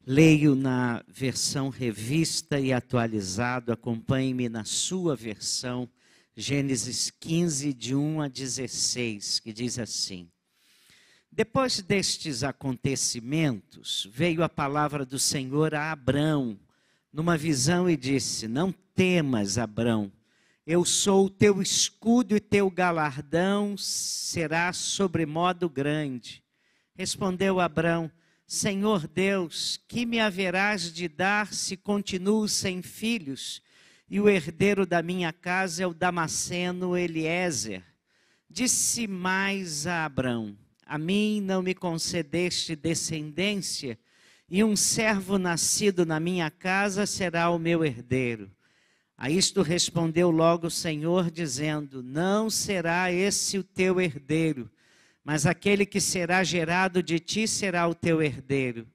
Leio na versão revista e atualizado, acompanhe-me na sua versão, Gênesis 15, de 1 a 16, que diz assim: Depois destes acontecimentos, veio a palavra do Senhor a Abrão, numa visão, e disse: Não temas, Abrão, eu sou o teu escudo e teu galardão será sobremodo grande. Respondeu Abrão: Senhor Deus, que me haverás de dar se continuo sem filhos, e o herdeiro da minha casa é o Damasceno Eliezer? Disse mais a Abrão: A mim não me concedeste descendência, e um servo nascido na minha casa será o meu herdeiro. A isto respondeu logo o Senhor, dizendo: Não será esse o teu herdeiro, mas aquele que será gerado de ti será o teu herdeiro.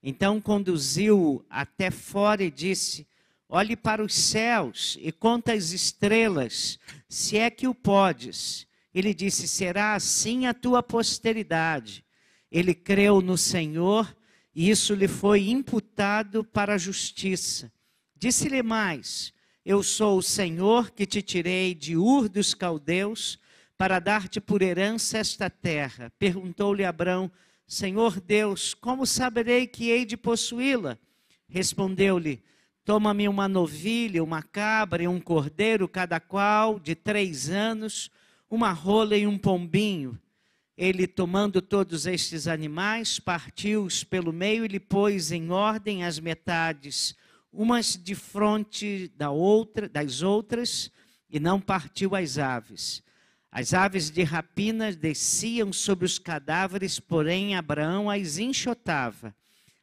Então conduziu-o até fora e disse: Olhe para os céus e conta as estrelas, se é que o podes. Ele disse: Será assim a tua posteridade. Ele creu no Senhor, e isso lhe foi imputado para a justiça. Disse-lhe mais: Eu sou o Senhor que te tirei de Ur dos Caldeus, para dar-te por herança esta terra. Perguntou-lhe Abrão: Senhor Deus, como saberei que hei de possuí-la? Respondeu-lhe: Toma-me uma novilha, uma cabra e um cordeiro, cada qual de 3 anos, uma rola e um pombinho. Ele, tomando todos estes animais, partiu-os pelo meio e lhe pôs em ordem as metades, umas de fronte das outras, e não partiu as aves. As aves de rapina desciam sobre os cadáveres, porém Abraão as enxotava.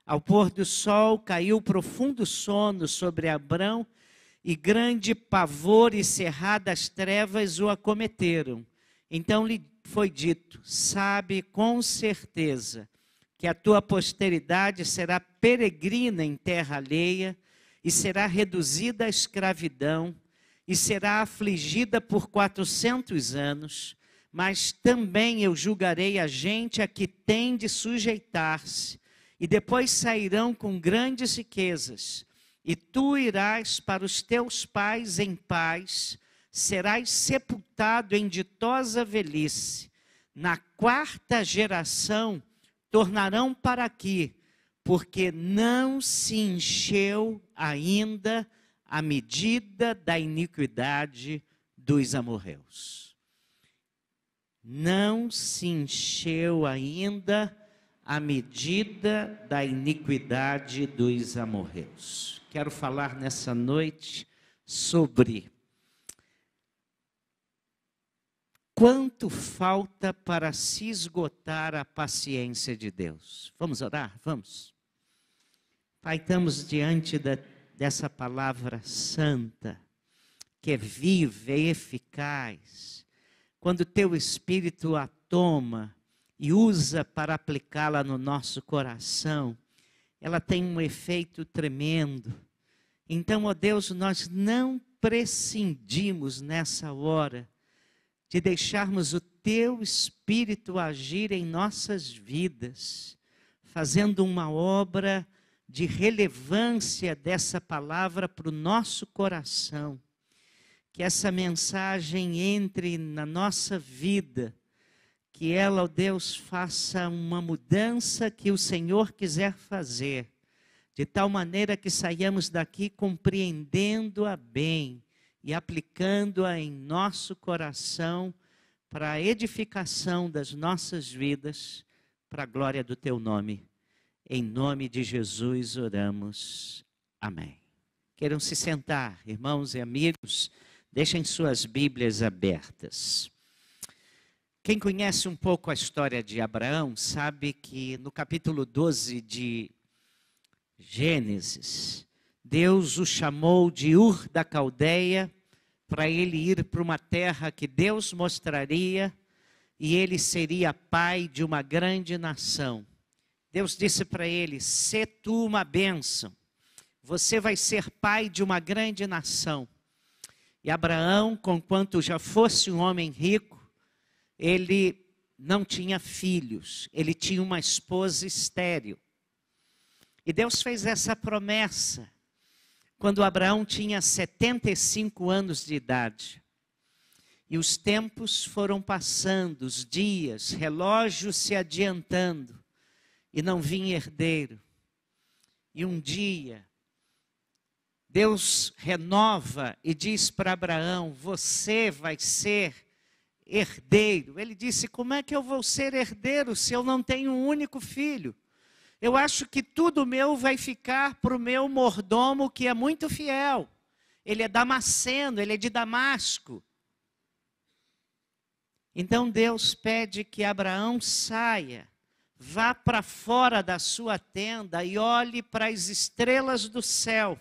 Ao pôr do sol caiu profundo sono sobre Abrão, e grande pavor e cerradas trevas o acometeram. Então lhe foi dito: Sabe com certeza que a tua posteridade será peregrina em terra alheia, e será reduzida à escravidão, e será afligida por 400 anos, mas também eu julgarei a gente a que tem de sujeitar-se, e depois sairão com grandes riquezas, e tu irás para os teus pais em paz, serás sepultado em ditosa velhice. Na 4ª geração tornarão para aqui, porque não se encheu ainda a medida da iniquidade dos amorreus. Não se encheu ainda a medida da iniquidade dos amorreus. Quero falar nessa noite sobre quanto falta para se esgotar a paciência de Deus. Vamos orar? Vamos. Pai, estamos diante dessa palavra santa, que é viva e eficaz. Quando teu Espírito a toma e usa para aplicá-la no nosso coração, ela tem um efeito tremendo. Então, ó Deus, nós não prescindimos nessa hora de deixarmos o teu Espírito agir em nossas vidas, fazendo uma obra de relevância dessa palavra para o nosso coração. Que essa mensagem entre na nossa vida, que ela, ó Deus, faça uma mudança que o Senhor quiser fazer, de tal maneira que saiamos daqui compreendendo-a bem e aplicando-a em nosso coração para a edificação das nossas vidas, para a glória do teu nome. Em nome de Jesus oramos. Amém. Queiram se sentar, irmãos e amigos, deixem suas Bíblias abertas. Quem conhece um pouco a história de Abraão sabe que no capítulo 12 de Gênesis, Deus o chamou de Ur da Caldeia para ele ir para uma terra que Deus mostraria, e ele seria pai de uma grande nação. Deus disse para ele: sê tu uma bênção, você vai ser pai de uma grande nação. E Abraão, conquanto já fosse um homem rico, ele não tinha filhos, ele tinha uma esposa estéril. E Deus fez essa promessa quando Abraão tinha 75 anos de idade. E os tempos foram passando, os dias, relógios se adiantando, e não vinha herdeiro. E um dia, Deus renova e diz para Abraão: você vai ser herdeiro. Ele disse: como é que eu vou ser herdeiro se eu não tenho um único filho? Eu acho que tudo meu vai ficar para o meu mordomo, que é muito fiel. Ele é damasceno, ele é de Damasco. Então Deus pede que Abraão saia, vá para fora da sua tenda e olhe para as estrelas do céu.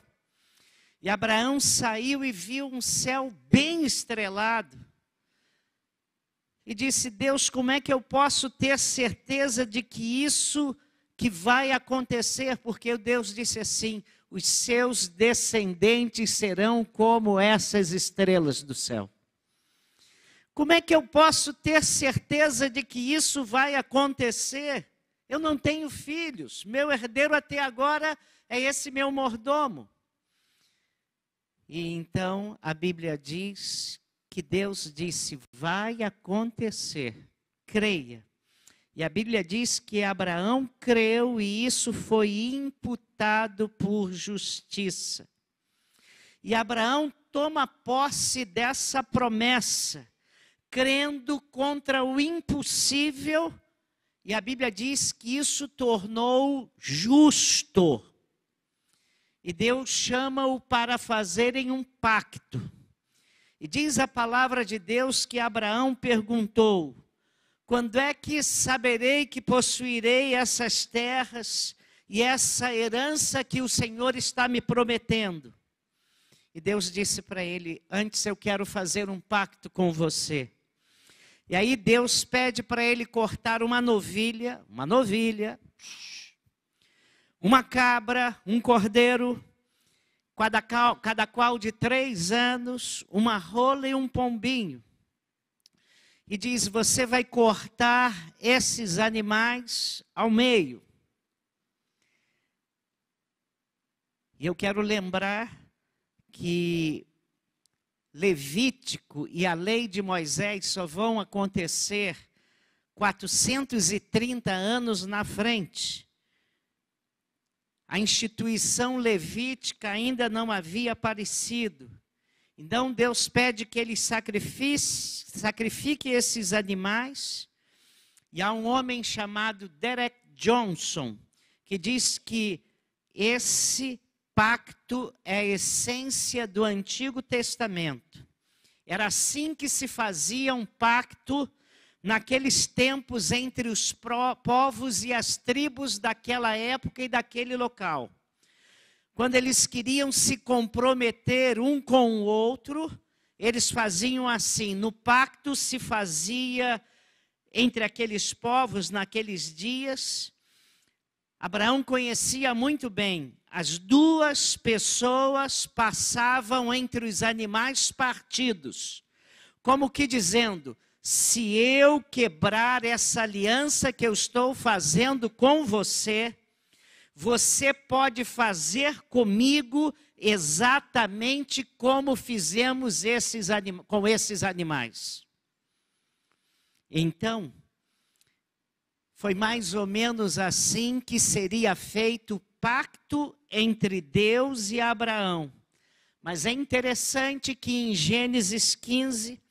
E Abraão saiu e viu um céu bem estrelado. E disse: Deus, como é que eu posso ter certeza de que isso que vai acontecer? Porque Deus disse assim: os seus descendentes serão como essas estrelas do céu. Como é que eu posso ter certeza de que isso vai acontecer? Eu não tenho filhos, meu herdeiro até agora é esse meu mordomo. E então a Bíblia diz que Deus disse: vai acontecer, creia. E a Bíblia diz que Abraão creu e isso foi imputado por justiça. E Abraão toma posse dessa promessa, crendo contra o impossível, e a Bíblia diz que isso tornou justo. E Deus chama-o para fazerem um pacto. E diz a palavra de Deus que Abraão perguntou: quando é que saberei que possuirei essas terras e essa herança que o Senhor está me prometendo? E Deus disse para ele: antes eu quero fazer um pacto com você. E aí Deus pede para ele cortar uma novilha, uma cabra, um cordeiro, cada qual de 3 anos, uma rola e um pombinho. E diz: você vai cortar esses animais ao meio. E eu quero lembrar que Levítico e a lei de Moisés só vão acontecer 430 anos na frente. A instituição levítica ainda não havia aparecido. Então Deus pede que ele sacrifique esses animais. E há um homem chamado Derek Johnson que diz que esse pacto é a essência do Antigo Testamento. Era assim que se fazia um pacto naqueles tempos entre os povos e as tribos daquela época e daquele local. Quando eles queriam se comprometer um com o outro, eles faziam assim. No pacto se fazia entre aqueles povos naqueles dias. Abraão conhecia muito bem. As 2 pessoas passavam entre os animais partidos, como que dizendo: se eu quebrar essa aliança que eu estou fazendo com você, você pode fazer comigo exatamente como fizemos com esses animais. Então, foi mais ou menos assim que seria feito o pacto entre Deus e Abraão. Mas é interessante que em Gênesis 15,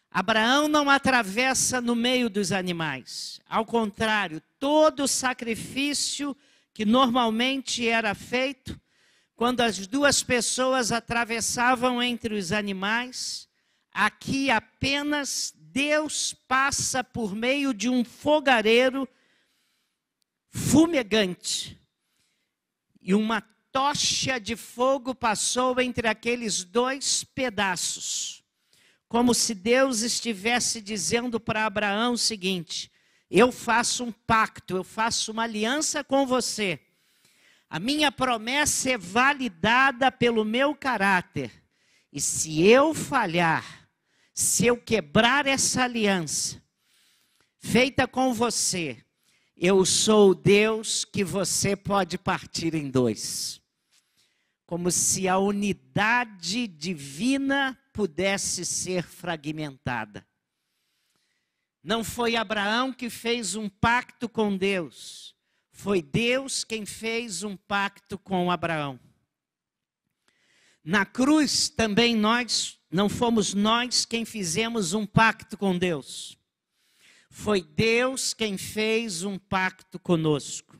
Abraão não atravessa no meio dos animais. Ao contrário, todo sacrifício que normalmente era feito, quando as 2 pessoas atravessavam entre os animais, aqui apenas Deus passa por meio de um fogareiro fumegante. E uma tocha de fogo passou entre aqueles 2 pedaços. Como se Deus estivesse dizendo para Abraão o seguinte: eu faço um pacto, eu faço uma aliança com você. A minha promessa é validada pelo meu caráter. E se eu falhar, se eu quebrar essa aliança feita com você, eu sou o Deus que você pode partir em dois. Como se a unidade divina pudesse ser fragmentada. Não foi Abraão que fez um pacto com Deus. Foi Deus quem fez um pacto com Abraão. Na cruz também não fomos nós quem fizemos um pacto com Deus. Foi Deus quem fez um pacto conosco.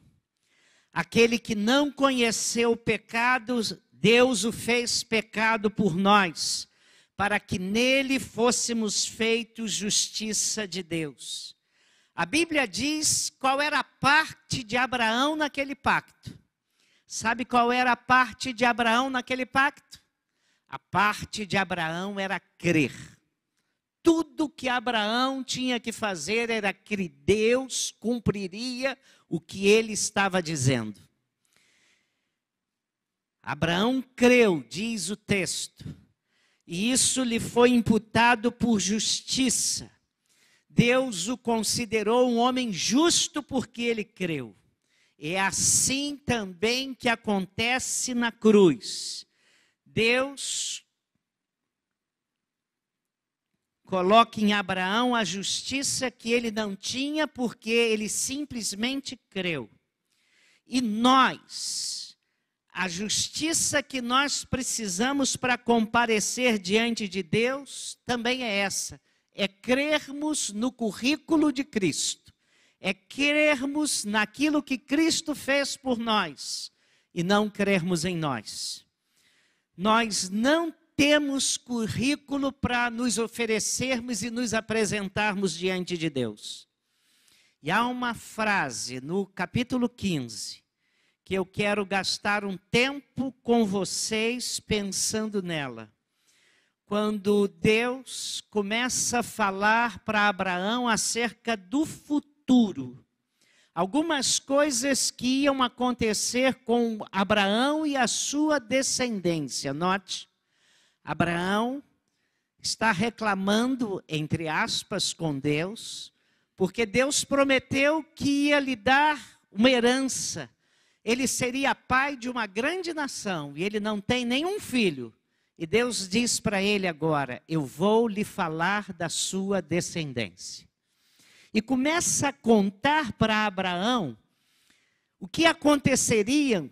Aquele que não conheceu o pecado, Deus o fez pecado por nós, para que nele fôssemos feitos justiça de Deus. A Bíblia diz qual era a parte de Abraão naquele pacto. Sabe qual era a parte de Abraão naquele pacto? A parte de Abraão era crer. Tudo que Abraão tinha que fazer era que Deus cumpriria o que ele estava dizendo. Abraão creu, diz o texto, e isso lhe foi imputado por justiça. Deus o considerou um homem justo porque ele creu. É assim também que acontece na cruz. Deus coloca em Abraão a justiça que ele não tinha porque ele simplesmente creu. E nós, a justiça que nós precisamos para comparecer diante de Deus também é essa. É crermos no currículo de Cristo. É crermos naquilo que Cristo fez por nós e não crermos em nós. Nós não temos currículo para nos oferecermos e nos apresentarmos diante de Deus. E há uma frase no capítulo 15, que eu quero gastar um tempo com vocês pensando nela. Quando Deus começa a falar para Abraão acerca do futuro. Algumas coisas que iam acontecer com Abraão e a sua descendência. Note. Abraão está reclamando, entre aspas, com Deus, porque Deus prometeu que ia lhe dar uma herança. Ele seria pai de uma grande nação e ele não tem nenhum filho. E Deus diz para ele agora, eu vou lhe falar da sua descendência. E começa a contar para Abraão o que aconteceria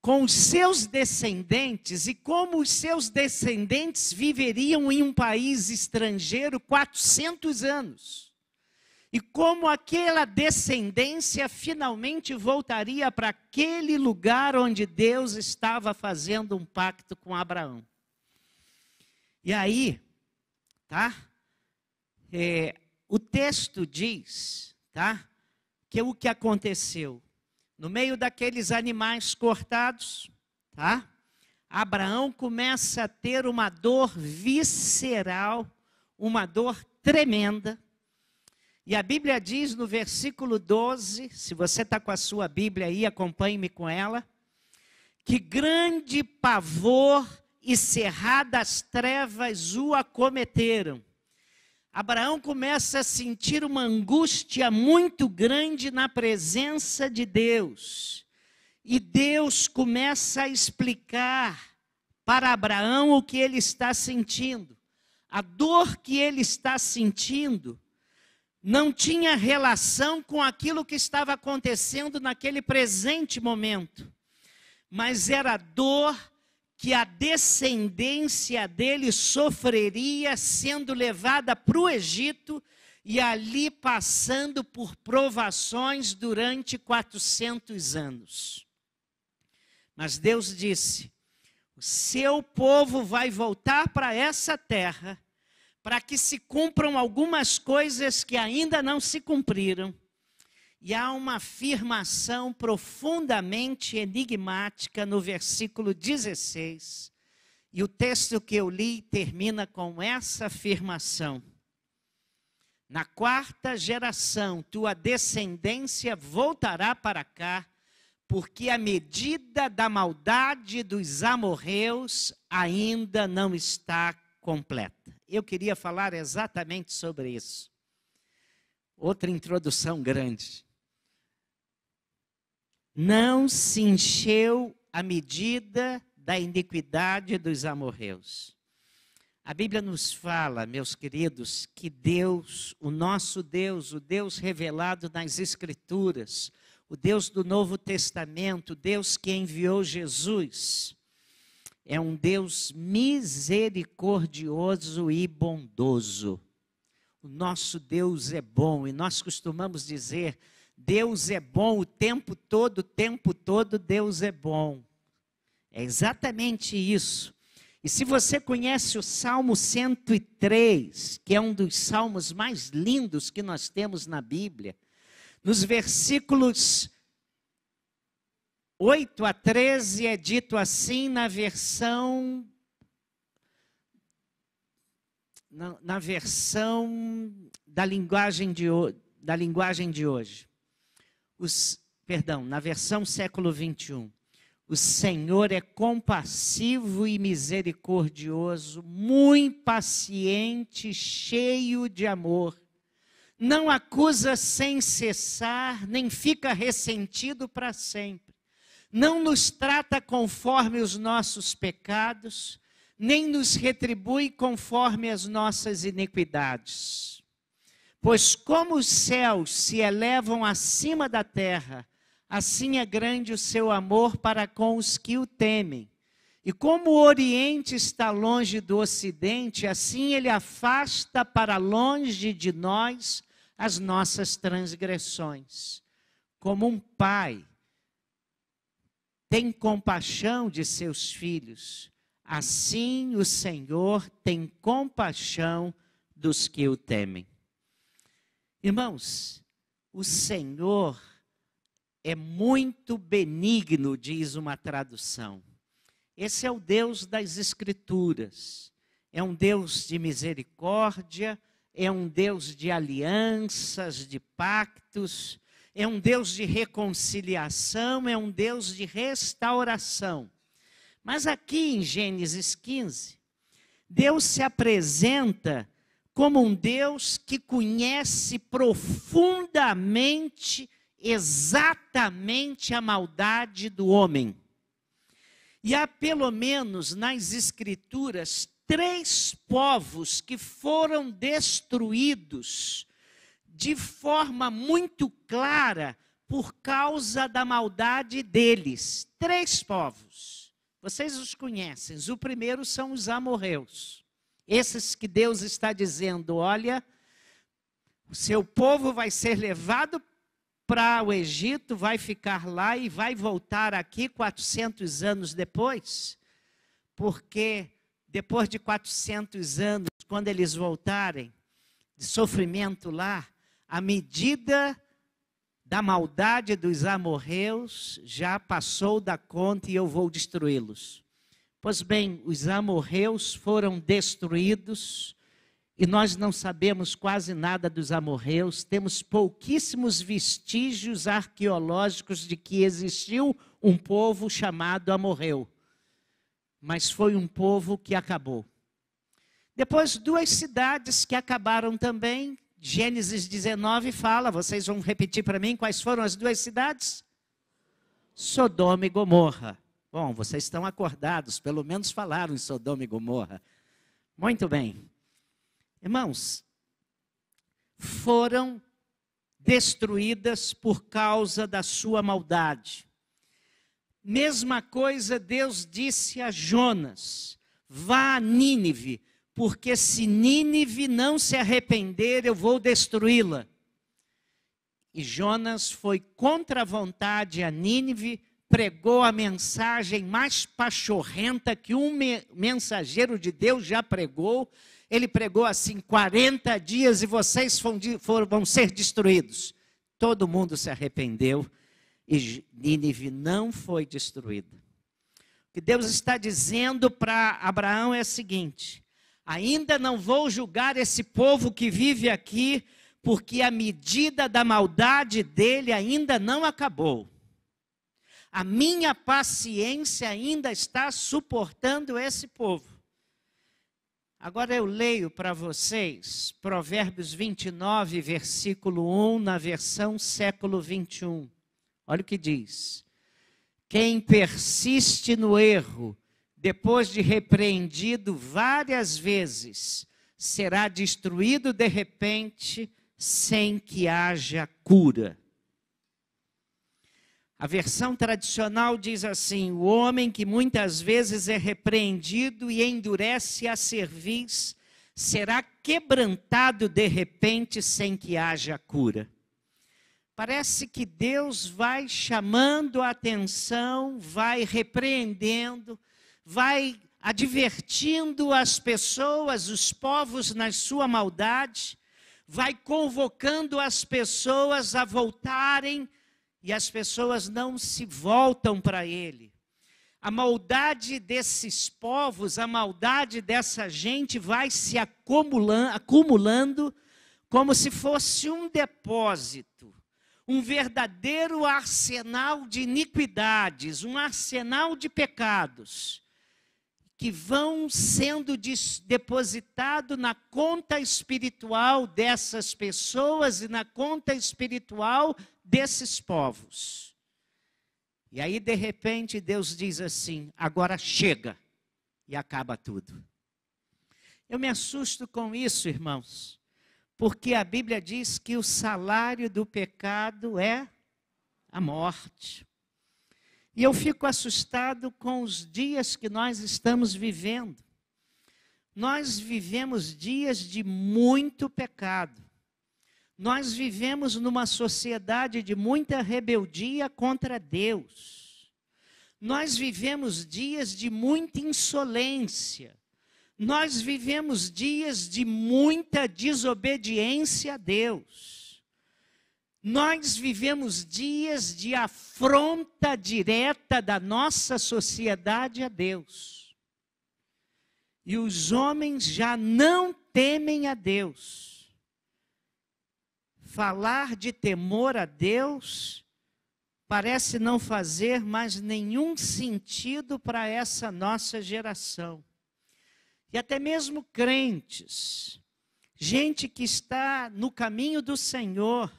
com os seus descendentes e como os seus descendentes viveriam em um país estrangeiro 400 anos. E como aquela descendência finalmente voltaria para aquele lugar onde Deus estava fazendo um pacto com Abraão. E aí, tá? O texto diz, tá? Que o que aconteceu? No meio daqueles animais cortados, tá? Abraão começa a ter uma dor visceral, uma dor tremenda. E a Bíblia diz no versículo 12, se você está com a sua Bíblia aí, acompanhe-me com ela, que grande pavor e cerradas trevas o acometeram. Abraão começa a sentir uma angústia muito grande na presença de Deus. E Deus começa a explicar para Abraão o que ele está sentindo. A dor que ele está sentindo não tinha relação com aquilo que estava acontecendo naquele presente momento. Mas era a dor que a descendência dele sofreria sendo levada para o Egito e ali passando por provações durante 400 anos. Mas Deus disse, o seu povo vai voltar para essa terra para que se cumpram algumas coisas que ainda não se cumpriram. E há uma afirmação profundamente enigmática no versículo 16. E o texto que eu li termina com essa afirmação. Na quarta geração, tua descendência voltará para cá, porque a medida da maldade dos amorreus ainda não está completa. Eu queria falar exatamente sobre isso. Outra introdução grande. não se encheu a medida da iniquidade dos amorreus. A Bíblia nos fala, meus queridos, que Deus, o nosso Deus, o Deus revelado nas Escrituras, o Deus do Novo Testamento, o Deus que enviou Jesus, é um Deus misericordioso e bondoso. O nosso Deus é bom, e nós costumamos dizer, Deus é bom o tempo todo Deus é bom. É exatamente isso. E se você conhece o Salmo 103, que é um dos salmos mais lindos que nós temos na Bíblia, nos versículos 8 a 13 é dito assim na versão da linguagem de hoje. Na versão século 21. O Senhor é compassivo e misericordioso, muito paciente, cheio de amor. Não acusa sem cessar, nem fica ressentido para sempre. Não nos trata conforme os nossos pecados, nem nos retribui conforme as nossas iniquidades. Pois como os céus se elevam acima da terra, assim é grande o seu amor para com os que o temem. E como o Oriente está longe do Ocidente, assim ele afasta para longe de nós as nossas transgressões. Como um pai tem compaixão de seus filhos, assim o Senhor tem compaixão dos que o temem. Irmãos, o Senhor é muito benigno, diz uma tradução. Esse é o Deus das Escrituras. É um Deus de misericórdia, é um Deus de alianças, de pactos, é um Deus de reconciliação, é um Deus de restauração. Mas aqui em Gênesis 15, Deus se apresenta como um Deus que conhece profundamente, exatamente a maldade do homem. E há pelo menos nas Escrituras 3 povos que foram destruídos de forma muito clara por causa da maldade deles. 3 povos. Vocês os conhecem. O primeiro são os amorreus. Esses que Deus está dizendo, olha, o seu povo vai ser levado para o Egito, vai ficar lá e vai voltar aqui 400 anos depois, porque depois de 400 anos, quando eles voltarem, de sofrimento lá, a medida da maldade dos amorreus já passou da conta e eu vou destruí-los. Pois bem, os amorreus foram destruídos, e nós não sabemos quase nada dos amorreus, temos pouquíssimos vestígios arqueológicos de que existiu um povo chamado amorreu. Mas foi um povo que acabou. Depois 2 cidades que acabaram também, Gênesis 19 fala, vocês vão repetir para mim quais foram as 2 cidades? Sodoma e Gomorra. Bom, vocês estão acordados, pelo menos falaram em Sodoma e Gomorra. Muito bem. Irmãos, foram destruídas por causa da sua maldade. Mesma coisa Deus disse a Jonas, vá a Nínive, porque se Nínive não se arrepender, eu vou destruí-la. E Jonas foi contra a vontade a Nínive, pregou a mensagem mais pachorrenta que um mensageiro de Deus já pregou. Ele pregou assim, 40 dias e vocês vão ser destruídos. Todo mundo se arrependeu e Nínive não foi destruída. O que Deus está dizendo para Abraão é o seguinte, ainda não vou julgar esse povo que vive aqui, porque a medida da maldade dele ainda não acabou. A minha paciência ainda está suportando esse povo. Agora eu leio para vocês Provérbios 29, versículo 1, na versão século 21. Olha o que diz. Quem persiste no erro, depois de repreendido várias vezes, será destruído de repente, sem que haja cura. A versão tradicional diz assim: o homem que muitas vezes é repreendido e endurece a cerviz, será quebrantado de repente, sem que haja cura. Parece que Deus vai chamando a atenção, vai repreendendo, vai advertindo as pessoas, os povos na sua maldade, vai convocando as pessoas a voltarem, e as pessoas não se voltam para Ele. A maldade desses povos, a maldade dessa gente vai se acumulando como se fosse um depósito, um verdadeiro arsenal de iniquidades, um arsenal de pecados, que vão sendo depositados na conta espiritual dessas pessoas e na conta espiritual desses povos. E aí, de repente, Deus diz assim: agora chega, e acaba tudo. Eu me assusto com isso, irmãos, porque a Bíblia diz que o salário do pecado é a morte. E eu fico assustado com os dias que nós estamos vivendo. Nós vivemos dias de muito pecado. Nós vivemos numa sociedade de muita rebeldia contra Deus. Nós vivemos dias de muita insolência. Nós vivemos dias de muita desobediência a Deus. Nós vivemos dias de afronta direta da nossa sociedade a Deus. E os homens já não temem a Deus. Falar de temor a Deus parece não fazer mais nenhum sentido para essa nossa geração. E até mesmo crentes, gente que está no caminho do Senhor,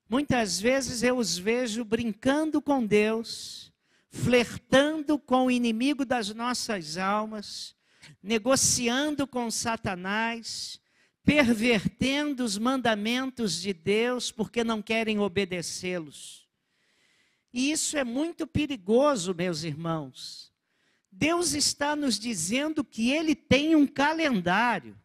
muitas vezes eu os vejo brincando com Deus, flertando com o inimigo das nossas almas, negociando com Satanás, pervertendo os mandamentos de Deus porque não querem obedecê-los. E isso é muito perigoso, meus irmãos. Deus está nos dizendo que Ele tem um calendário.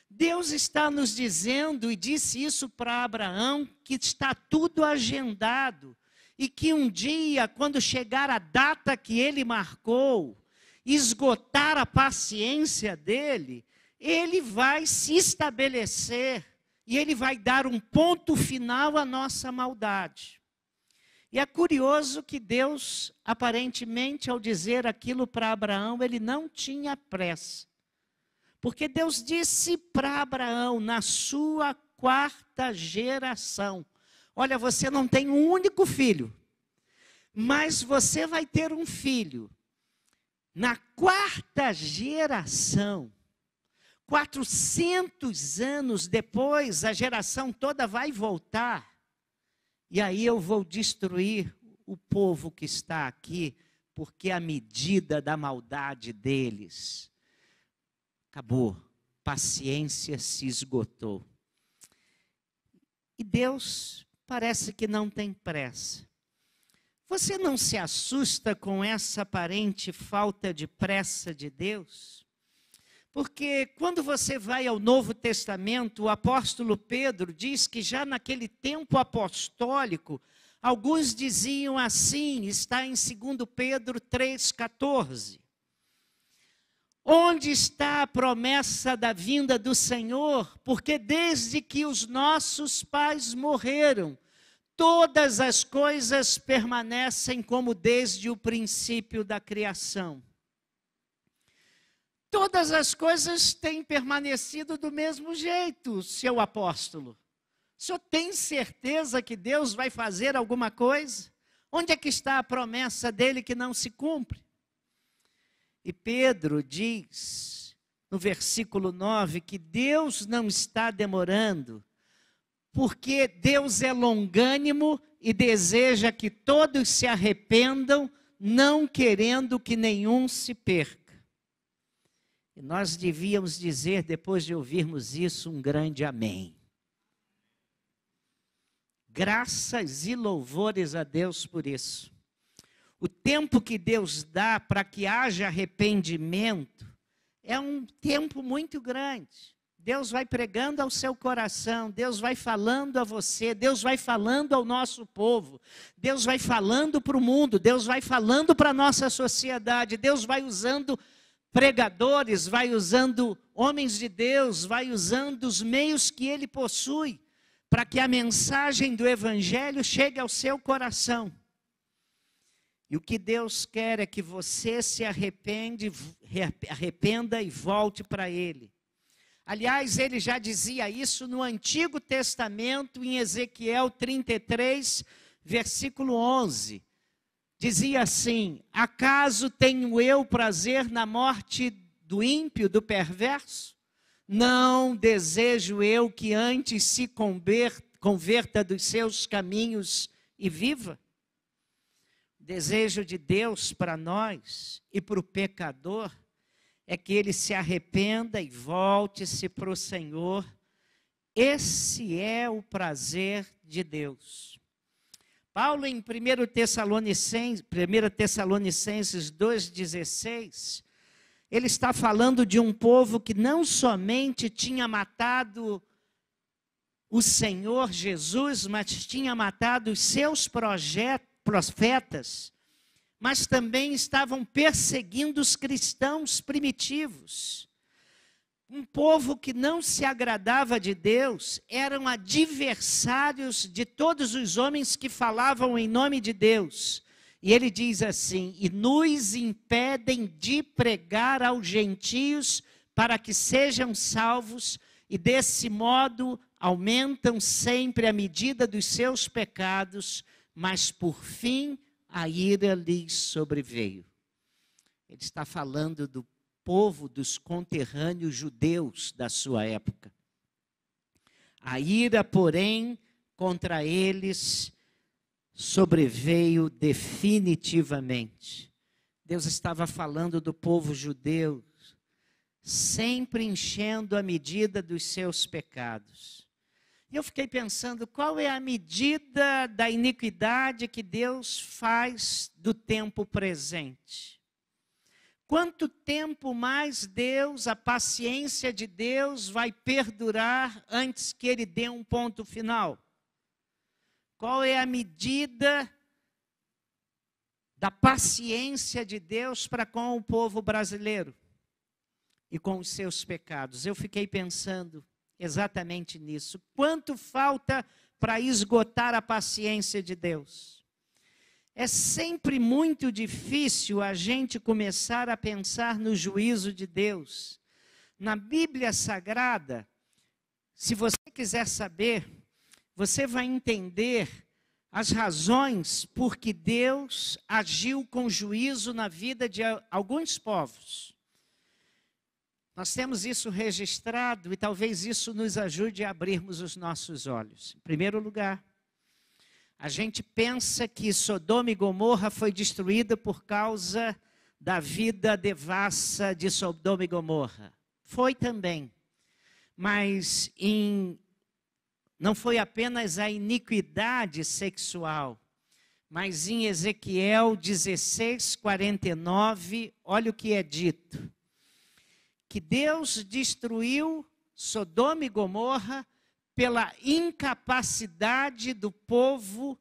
Deus está nos dizendo, e disse isso para Abraão, que está tudo agendado. E que um dia, quando chegar a data que Ele marcou, esgotar a paciência dele, Ele vai se estabelecer e Ele vai dar um ponto final à nossa maldade. E é curioso que Deus, aparentemente, ao dizer aquilo para Abraão, Ele não tinha pressa. Porque Deus disse para Abraão, na sua 4ª geração, olha, você não tem um único filho, mas você vai ter um filho. Na 4ª geração, 400 anos depois, a geração toda vai voltar. E aí eu vou destruir o povo que está aqui, porque a medida da maldade deles acabou. Paciência se esgotou. E Deus parece que não tem pressa. Você não se assusta com essa aparente falta de pressa de Deus? Porque quando você vai ao Novo Testamento, o apóstolo Pedro diz que já naquele tempo apostólico, alguns diziam assim, está em 2 Pedro 3,14. Onde está a promessa da vinda do Senhor? Porque desde que os nossos pais morreram, todas as coisas permanecem como desde o princípio da criação. Todas as coisas têm permanecido do mesmo jeito, seu apóstolo. O senhor tem certeza que Deus vai fazer alguma coisa? Onde é que está a promessa dele que não se cumpre? E Pedro diz, no versículo 9, que Deus não está demorando, porque Deus é longânimo e deseja que todos se arrependam, não querendo que nenhum se perca. E nós devíamos dizer, depois de ouvirmos isso, um grande amém. Graças e louvores a Deus por isso. O tempo que Deus dá para que haja arrependimento é um tempo muito grande. Deus vai pregando ao seu coração, Deus vai falando a você, Deus vai falando ao nosso povo, Deus vai falando para o mundo, Deus vai falando para a nossa sociedade, Deus vai usando pregadores, vai usando homens de Deus, vai usando os meios que Ele possui, para que a mensagem do Evangelho chegue ao seu coração. E o que Deus quer é que você se arrependa e volte para Ele. Aliás, Ele já dizia isso no Antigo Testamento, em Ezequiel 33, versículo 11. Dizia assim: acaso tenho eu prazer na morte do ímpio, do perverso? Não desejo eu que antes se converta dos seus caminhos e viva? O desejo de Deus para nós e para o pecador é que ele se arrependa e volte-se para o Senhor. Esse é o prazer de Deus. Paulo, em 1 Tessalonicenses 2,16, ele está falando de um povo que não somente tinha matado o Senhor Jesus, mas tinha matado os seus profetas, mas também estavam perseguindo os cristãos primitivos. Um povo que não se agradava de Deus, eram adversários de todos os homens que falavam em nome de Deus. E ele diz assim: e nos impedem de pregar aos gentios para que sejam salvos, e desse modo aumentam sempre a medida dos seus pecados, mas por fim a ira lhes sobreveio. Ele está falando do povo dos conterrâneos judeus da sua época. A ira, porém, contra eles sobreveio definitivamente. Deus estava falando do povo judeu, sempre enchendo a medida dos seus pecados. E eu fiquei pensando, qual é a medida da iniquidade que Deus faz do tempo presente? Quanto tempo mais Deus, a paciência de Deus vai perdurar antes que Ele dê um ponto final? Qual é a medida da paciência de Deus para com o povo brasileiro e com os seus pecados? Eu fiquei pensando exatamente nisso. Quanto falta para esgotar a paciência de Deus? É sempre muito difícil a gente começar a pensar no juízo de Deus. Na Bíblia Sagrada, se você quiser saber, você vai entender as razões por que Deus agiu com juízo na vida de alguns povos. Nós temos isso registrado e talvez isso nos ajude a abrirmos os nossos olhos. Em primeiro lugar, a gente pensa que Sodoma e Gomorra foi destruída por causa da vida devassa de Sodoma e Gomorra. Foi também. Mas não foi apenas a iniquidade sexual, mas em Ezequiel 16:49, olha o que é dito. Que Deus destruiu Sodoma e Gomorra pela incapacidade do povo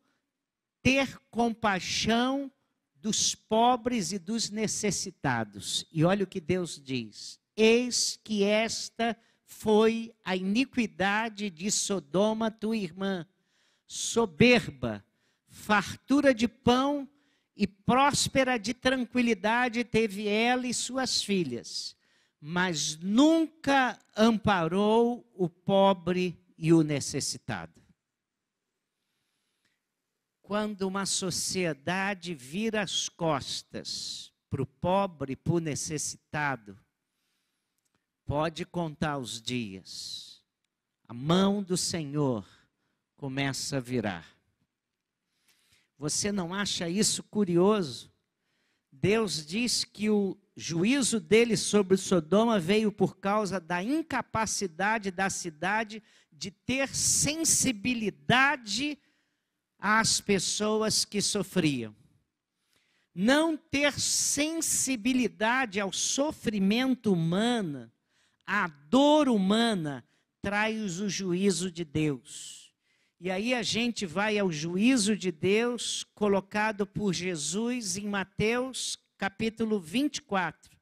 ter compaixão dos pobres e dos necessitados. E olha o que Deus diz: eis que esta foi a iniquidade de Sodoma, tua irmã, soberba, fartura de pão e próspera de tranquilidade teve ela e suas filhas, mas nunca amparou o pobre e o necessitado. Quando uma sociedade vira as costas para o pobre e para o necessitado, pode contar os dias. A mão do Senhor começa a virar. Você não acha isso curioso? Deus diz que o juízo dele sobre Sodoma veio por causa da incapacidade da cidade de ter sensibilidade às pessoas que sofriam. Não ter sensibilidade ao sofrimento humano, à dor humana, traz o juízo de Deus. E aí a gente vai ao juízo de Deus colocado por Jesus em Mateus capítulo 24.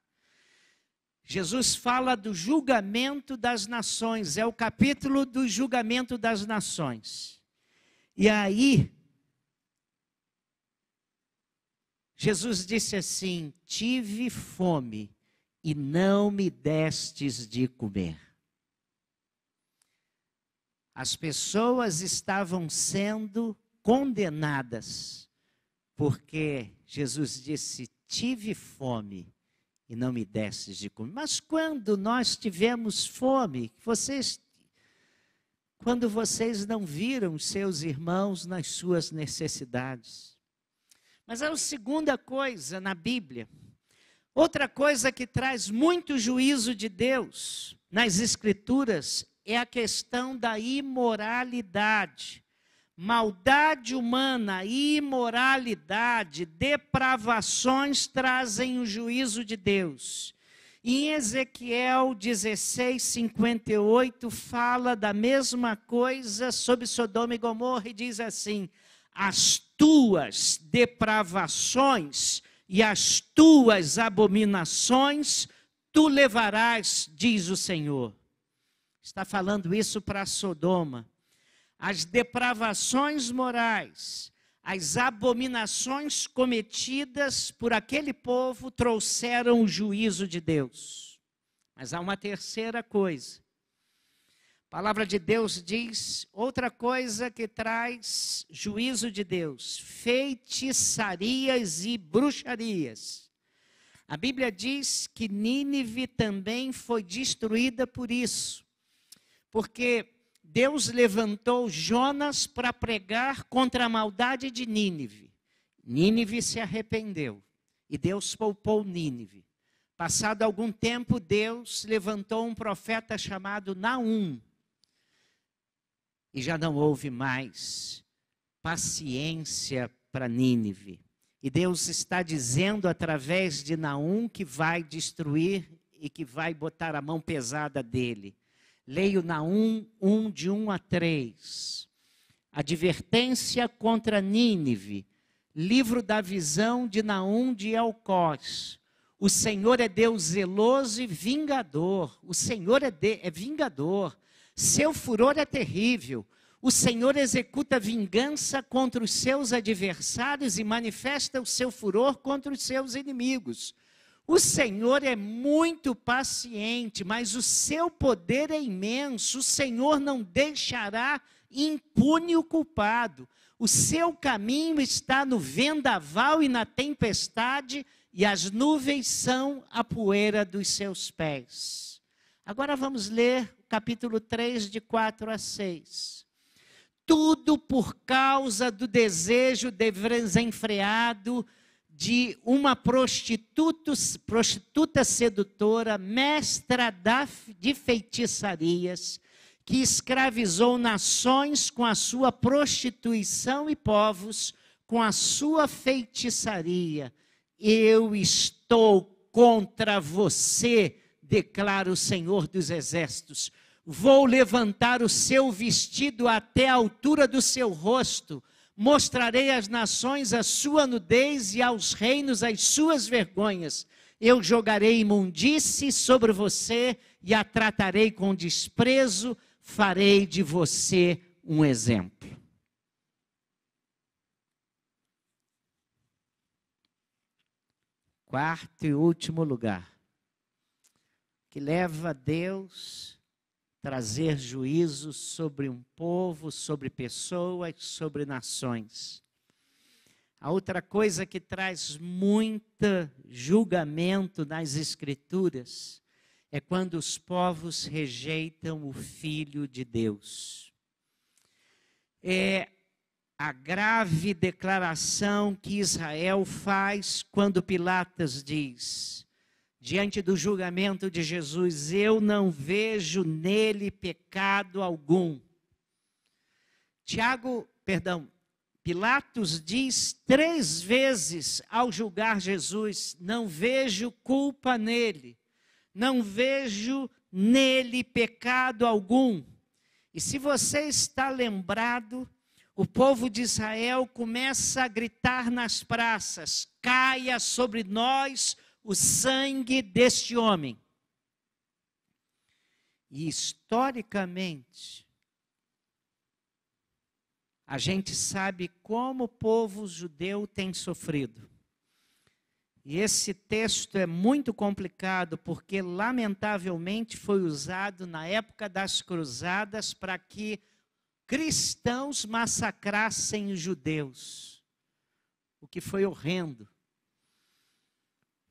Jesus fala do julgamento das nações, é o capítulo do julgamento das nações. E aí, Jesus disse assim: tive fome e não me destes de comer. As pessoas estavam sendo condenadas, porque Jesus disse: tive fome e não me destes de comer. Mas quando nós tivemos fome, quando vocês não viram seus irmãos nas suas necessidades. Mas é a segunda coisa na Bíblia. Outra coisa que traz muito juízo de Deus nas Escrituras é a questão da imoralidade. Maldade humana, imoralidade, depravações trazem o juízo de Deus. E em Ezequiel 16:58 fala da mesma coisa sobre Sodoma e Gomorra e diz assim: as tuas depravações e as tuas abominações tu levarás, diz o Senhor. Está falando isso para Sodoma. As depravações morais, as abominações cometidas por aquele povo trouxeram o juízo de Deus. Mas há uma terceira coisa. A palavra de Deus diz outra coisa que traz juízo de Deus: feitiçarias e bruxarias. A Bíblia diz que Nínive também foi destruída por isso, porque Deus levantou Jonas para pregar contra a maldade de Nínive. Nínive se arrependeu e Deus poupou Nínive. Passado algum tempo, Deus levantou um profeta chamado Naum. E já não houve mais paciência para Nínive. E Deus está dizendo através de Naum que vai destruir e que vai botar a mão pesada dele. Leio Naum 1, de 1 a 3. Advertência contra Nínive. Livro da visão de Naum de Elcós. O Senhor é Deus zeloso e vingador. O Senhor é vingador. Seu furor é terrível. O Senhor executa vingança contra os seus adversários e manifesta o seu furor contra os seus inimigos. O Senhor é muito paciente, mas o seu poder é imenso. O Senhor não deixará impune o culpado. O seu caminho está no vendaval e na tempestade, e as nuvens são a poeira dos seus pés. Agora vamos ler o capítulo 3, de 4 a 6. Tudo por causa do desejo desenfreado de uma prostituta sedutora, mestra de feitiçarias, que escravizou nações com a sua prostituição e povos com a sua feitiçaria. Eu estou contra você, declara o Senhor dos Exércitos. Vou levantar o seu vestido até a altura do seu rosto. Mostrarei às nações a sua nudez e aos reinos as suas vergonhas. Eu jogarei imundície sobre você e a tratarei com desprezo. Farei de você um exemplo. Quarto e último lugar, que leva a Deus trazer juízo sobre um povo, sobre pessoas, sobre nações. A outra coisa que traz muito julgamento nas Escrituras é quando os povos rejeitam o Filho de Deus. a grave declaração que Israel faz quando Pilatos diz, diante do julgamento de Jesus, eu não vejo nele pecado algum. Pilatos diz 3 vezes ao julgar Jesus, não vejo culpa nele, não vejo nele pecado algum. E se você está lembrado, o povo de Israel começa a gritar nas praças, caia sobre nós o sangue deste homem. E historicamente, a gente sabe como o povo judeu tem sofrido. E esse texto é muito complicado, porque lamentavelmente foi usado na época das cruzadas para que cristãos massacrassem os judeus, o que foi horrendo.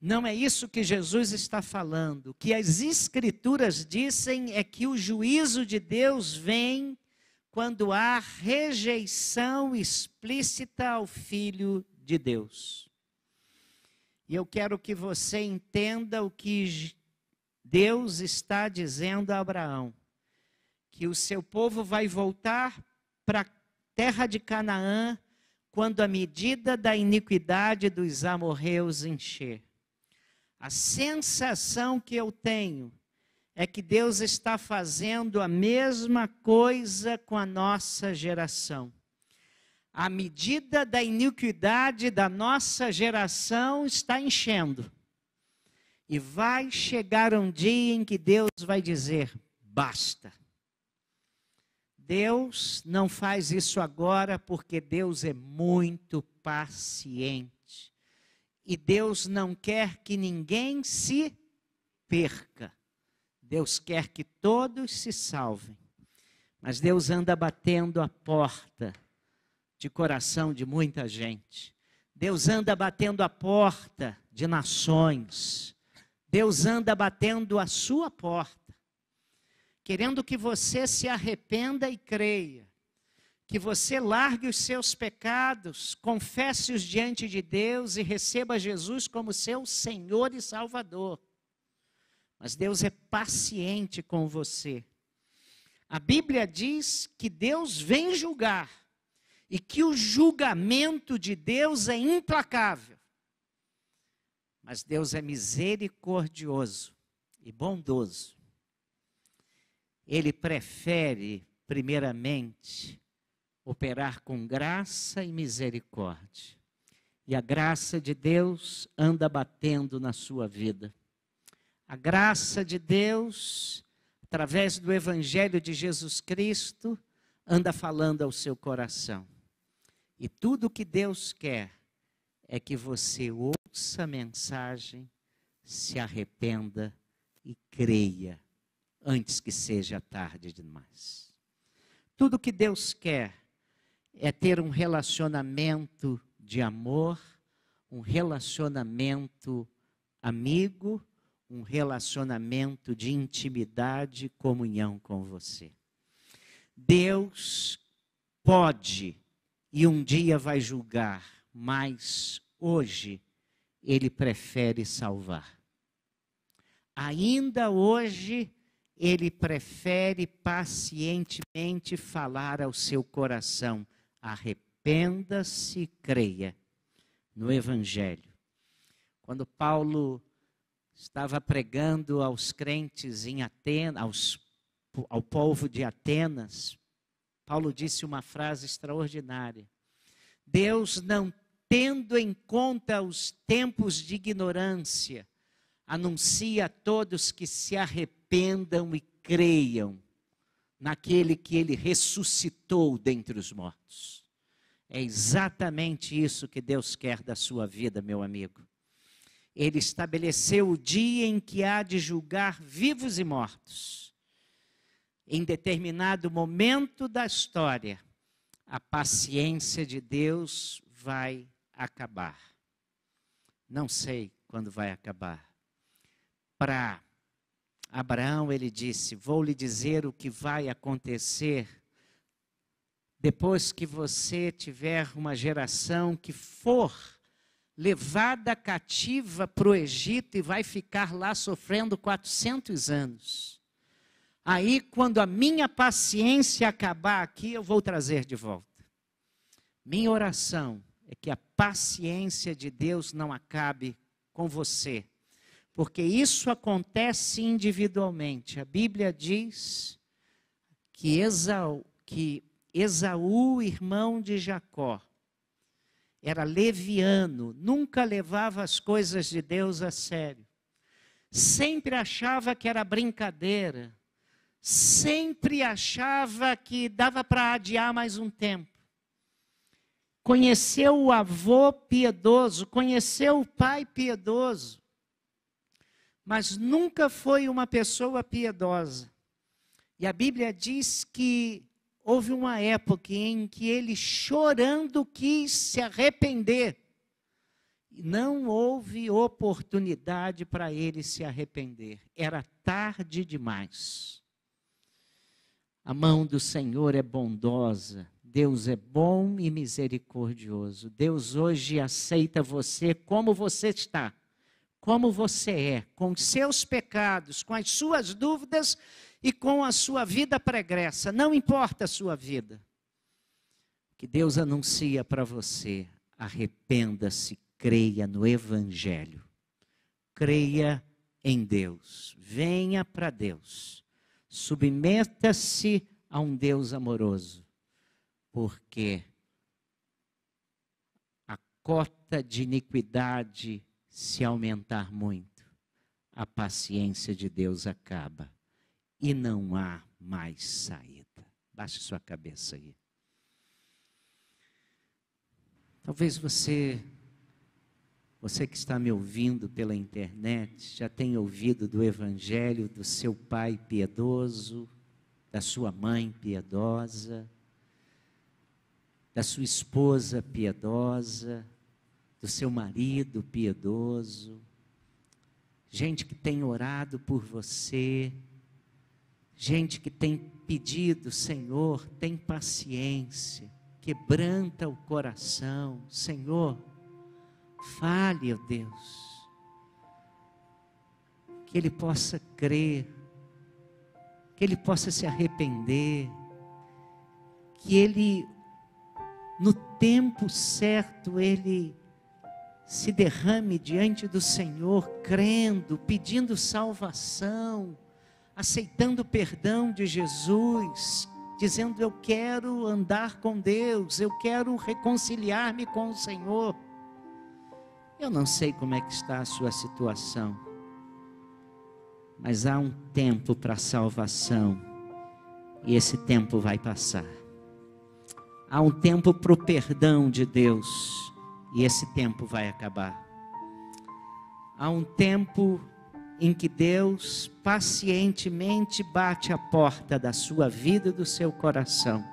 Não é isso que Jesus está falando. O que as Escrituras dizem é que o juízo de Deus vem quando há rejeição explícita ao Filho de Deus. E eu quero que você entenda o que Deus está dizendo a Abraão. Que o seu povo vai voltar para a terra de Canaã quando a medida da iniquidade dos amorreus encher. A sensação que eu tenho é que Deus está fazendo a mesma coisa com a nossa geração. A medida da iniquidade da nossa geração está enchendo. E vai chegar um dia em que Deus vai dizer, basta. Deus não faz isso agora porque Deus é muito paciente. E Deus não quer que ninguém se perca. Deus quer que todos se salvem. Mas Deus anda batendo a porta de coração de muita gente. Deus anda batendo a porta de nações. Deus anda batendo a sua porta. Querendo que você se arrependa e creia, que você largue os seus pecados, confesse-os diante de Deus e receba Jesus como seu Senhor e Salvador. Mas Deus é paciente com você. A Bíblia diz que Deus vem julgar e que o julgamento de Deus é implacável. Mas Deus é misericordioso e bondoso. Ele prefere, primeiramente, operar com graça e misericórdia. E a graça de Deus anda batendo na sua vida. A graça de Deus, através do Evangelho de Jesus Cristo, anda falando ao seu coração. E tudo o que Deus quer é que você ouça a mensagem, se arrependa e creia. Antes que seja tarde demais. Tudo que Deus quer é ter um relacionamento de amor, um relacionamento amigo, um relacionamento de intimidade e comunhão com você. Deus pode e um dia vai julgar, mas hoje Ele prefere salvar. Ainda hoje, Ele prefere pacientemente falar ao seu coração. Arrependa-se e creia no Evangelho. Quando Paulo estava pregando aos crentes em Atenas, ao povo de Atenas, Paulo disse uma frase extraordinária. Deus, não tendo em conta os tempos de ignorância, anuncia a todos que se arrependam e creiam naquele que Ele ressuscitou dentre os mortos. É exatamente isso que Deus quer da sua vida, meu amigo. Ele estabeleceu o dia em que há de julgar vivos e mortos. Em determinado momento da história, a paciência de Deus vai acabar. Não sei quando vai acabar. Para Abraão, ele disse, vou lhe dizer o que vai acontecer depois que você tiver uma geração que for levada cativa para o Egito e vai ficar lá sofrendo 400 anos. Aí, quando a minha paciência acabar aqui, eu vou trazer de volta. Minha oração é que a paciência de Deus não acabe com você, porque isso acontece individualmente. A Bíblia diz que Esaú, irmão de Jacó, era leviano, nunca levava as coisas de Deus a sério. Sempre achava que era brincadeira. Sempre achava que dava para adiar mais um tempo. Conheceu o avô piedoso, conheceu o pai piedoso, mas nunca foi uma pessoa piedosa. E a Bíblia diz que houve uma época em que ele, chorando, quis se arrepender. Não houve oportunidade para ele se arrepender. Era tarde demais. A mão do Senhor é bondosa. Deus é bom e misericordioso. Deus hoje aceita você como você está, como você é, com os seus pecados, com as suas dúvidas e com a sua vida pregressa. Não importa a sua vida. Que Deus anuncia para você: arrependa-se, creia no Evangelho. Creia em Deus. Venha para Deus. Submeta-se a um Deus amoroso. Porque a cota de iniquidade, se aumentar muito, a paciência de Deus acaba. E não há mais saída. Baixe sua cabeça aí. Talvez você que está me ouvindo pela internet, já tenha ouvido do Evangelho do seu pai piedoso, da sua mãe piedosa, da sua esposa piedosa, do seu marido piedoso, gente que tem orado por você, gente que tem pedido: Senhor, tem paciência, quebranta o coração, Senhor, fale, ó Deus, que ele possa crer, que ele possa se arrepender, que ele, no tempo certo, ele se derrame diante do Senhor, crendo, pedindo salvação, aceitando o perdão de Jesus, dizendo: eu quero andar com Deus, eu quero reconciliar-me com o Senhor. Eu não sei como é que está a sua situação, mas há um tempo para salvação, e esse tempo vai passar. Há um tempo para o perdão de Deus, e esse tempo vai acabar. Há um tempo em que Deus pacientemente bate a porta da sua vida e do seu coração,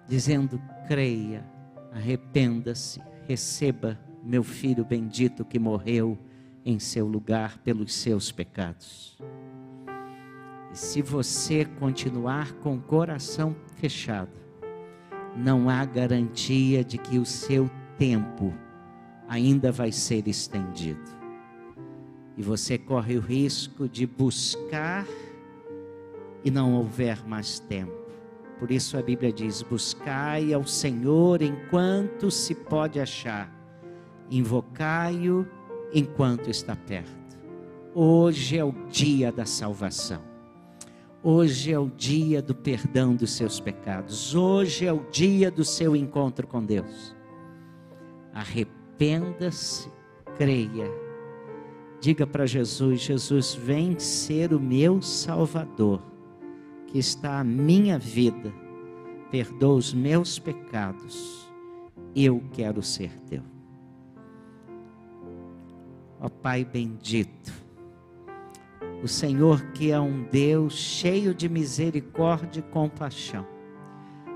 dizendo: creia, arrependa-se, receba meu filho bendito que morreu em seu lugar pelos seus pecados. E se você continuar com o coração fechado, não há garantia de que o seu tempo ainda vai ser estendido. E você corre o risco de buscar e não houver mais tempo. Por isso a Bíblia diz: buscai ao Senhor enquanto se pode achar, invocai-o enquanto está perto. Hoje é o dia da salvação. Hoje é o dia do perdão dos seus pecados. Hoje é o dia do seu encontro com Deus. Arrependa-se, creia. Diga para Jesus: Jesus, vem ser o meu Salvador, que está a minha vida. Perdoa os meus pecados. Eu quero ser teu. Ó Pai bendito, o Senhor que é um Deus cheio de misericórdia e compaixão.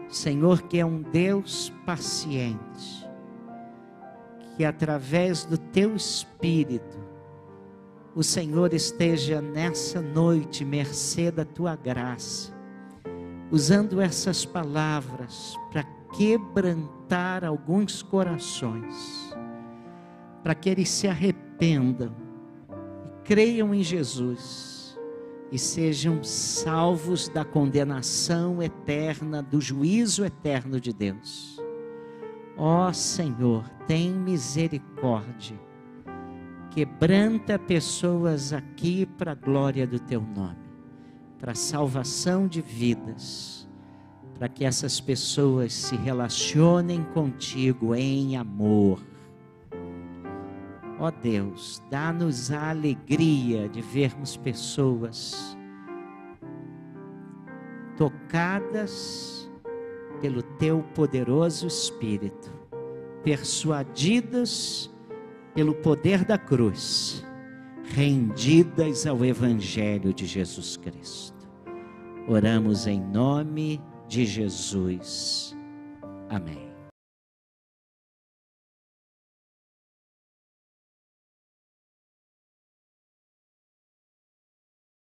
O Senhor que é um Deus paciente. Que através do teu Espírito, o Senhor esteja nessa noite, mercê da tua graça, usando essas palavras para quebrantar alguns corações, para que eles se arrependam, creiam em Jesus e sejam salvos da condenação eterna, do juízo eterno de Deus. Ó Senhor, tem misericórdia, quebranta pessoas aqui para a glória do Teu nome, para a salvação de vidas, para que essas pessoas se relacionem contigo em amor. Ó Deus, dá-nos a alegria de vermos pessoas tocadas pelo Teu poderoso Espírito, persuadidas pelo poder da cruz, rendidas ao Evangelho de Jesus Cristo. Oramos em nome de Jesus. Amém.